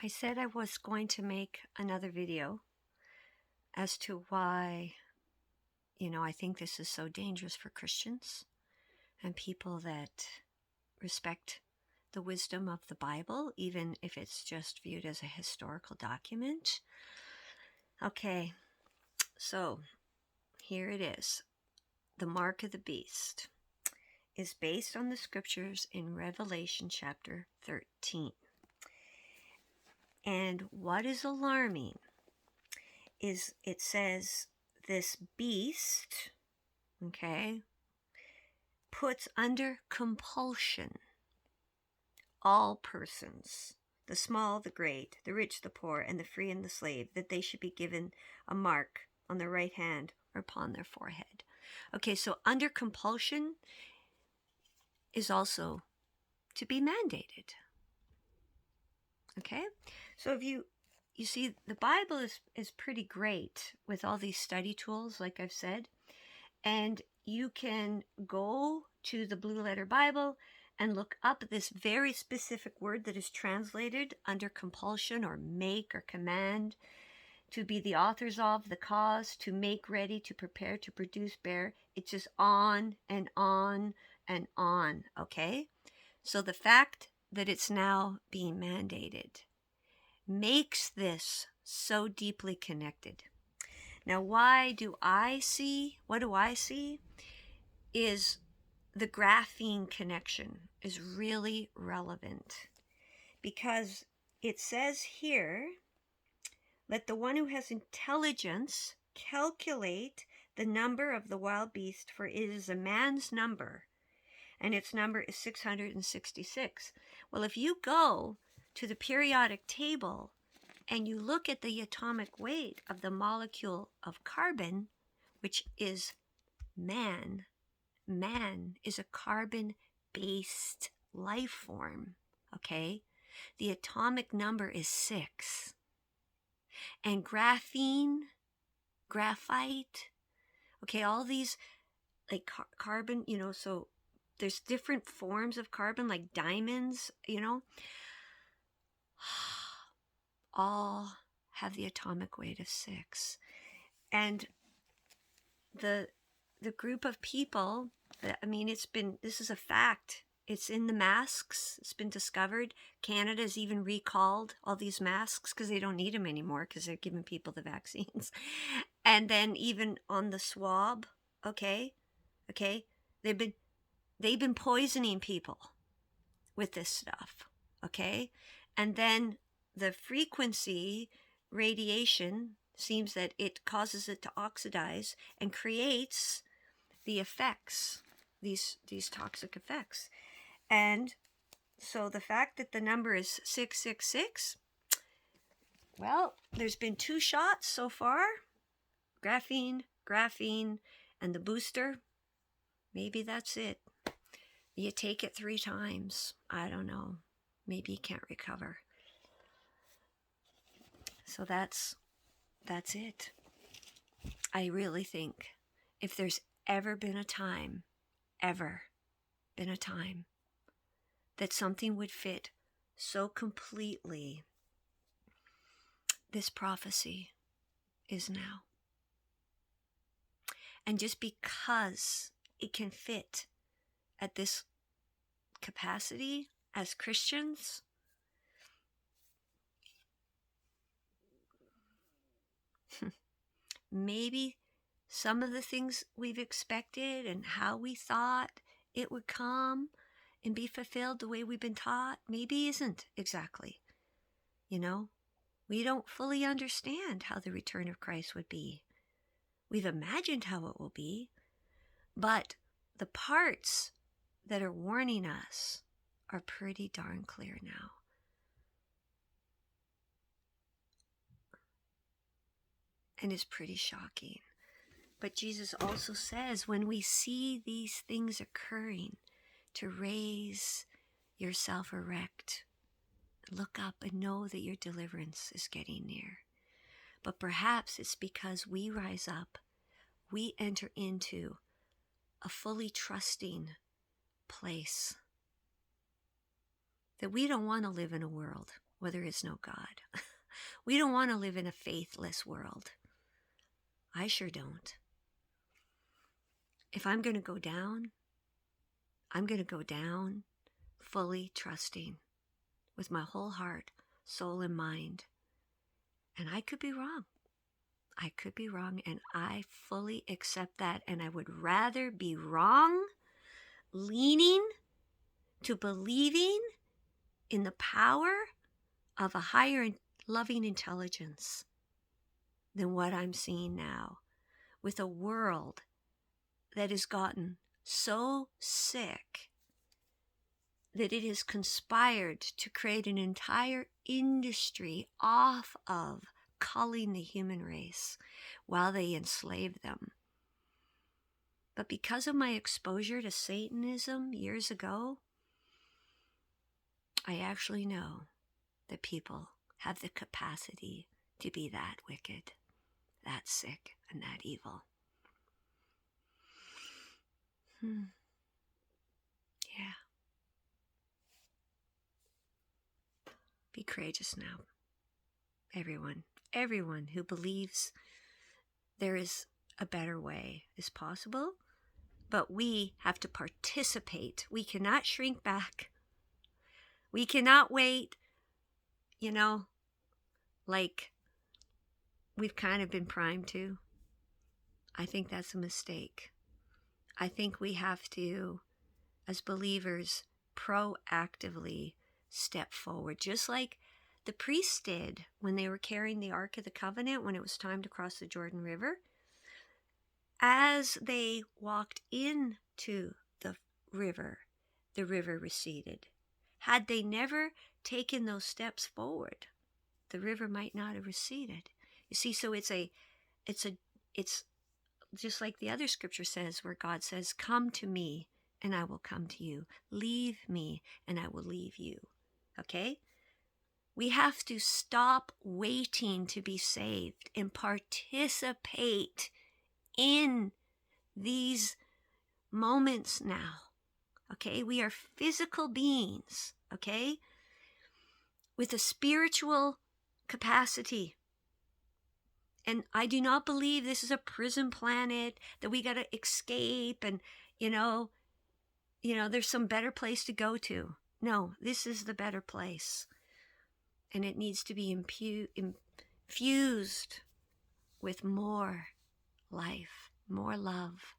I said I was going to make another video as to why, I think this is so dangerous for Christians and people that respect the wisdom of the Bible, even if it's just viewed as a historical document. Okay, so here it is. The mark of the beast is based on the scriptures in Revelation chapter 13. And what is alarming is it says this beast, okay, puts under compulsion all persons, the small, the great, the rich, the poor, and the free and the slave, that they should be given a mark on their right hand or upon their forehead. Okay, so under compulsion is also to be mandated. Okay, so if you see, the Bible is pretty great with all these study tools, like I've said, and you can go to the Blue Letter Bible and look up this very specific word that is translated under compulsion or make or command, to be the authors of, the cause, to make ready, to prepare, to produce, bear. It's just on and on and on, okay? So the fact that it's now being mandated makes this so deeply connected. Now, what do I see is the graphene connection is really relevant, because it says here, let the one who has intelligence calculate the number of the wild beast, for it is a man's number, and its number is 666. Well, if you go to the periodic table and you look at the atomic weight of the molecule of carbon, which is man is a carbon-based life form, okay? The atomic number is 6. And graphene, graphite, okay, all these like carbon, so there's different forms of carbon, like diamonds, all have the atomic weight of 6. And the group of people, this is a fact. It's in the masks. It's been discovered. Canada's even recalled all these masks because they don't need them anymore because they're giving people the vaccines. And then even on the swab, okay, they've been poisoning people with this stuff, okay? And then the frequency radiation seems that it causes it to oxidize and creates the effects, these toxic effects. And so the fact that the number is 666, well, there's been 2 shots so far, graphene, and the booster. Maybe that's it. You take it 3 times. I don't know. Maybe you can't recover. So that's it. I really think if there's ever been a time that something would fit so completely, this prophecy is now. And just because it can fit at this capacity as Christians, maybe some of the things we've expected and how we thought it would come and be fulfilled the way we've been taught, maybe isn't exactly. We don't fully understand how the return of Christ would be. We've imagined how it will be, but the parts that are warning us are pretty darn clear now. And it's pretty shocking. But Jesus also says, when we see these things occurring, to raise yourself erect, look up and know that your deliverance is getting near. But perhaps it's because we rise up, we enter into a fully trusting place that we don't want to live in a world where there is no God. We don't want to live in a faithless world. I sure don't. If I'm going to go down, I'm going to go down fully trusting with my whole heart, soul, and mind. And I could be wrong. I could be wrong, and I fully accept that. And I would rather be wrong, leaning to believing in the power of a higher and loving intelligence than what I'm seeing now, with a world that has gotten so sick that it has conspired to create an entire industry off of culling the human race while they enslave them. But because of my exposure to Satanism years ago, I actually know that people have the capacity to be that wicked, that sick, and that evil. Yeah. Be courageous now. Everyone who believes there is a better way is possible, but we have to participate. We cannot shrink back. We cannot wait, like we've kind of been primed to. I think that's a mistake. I think we have to, as believers, proactively step forward, just like the priests did when they were carrying the Ark of the Covenant when it was time to cross the Jordan River. As they walked into the river receded. Had they never taken those steps forward, the river might not have receded. You see, so it's just like the other scripture says, where God says, "Come to me and I will come to you. Leave me and I will leave you." Okay? We have to stop waiting to be saved and participate in these moments now. Okay? We are physical beings, okay? With a spiritual capacity. And I do not believe this is a prison planet that we got to escape and, there's some better place to go to. No, this is the better place. And it needs to be infused with more life, more love.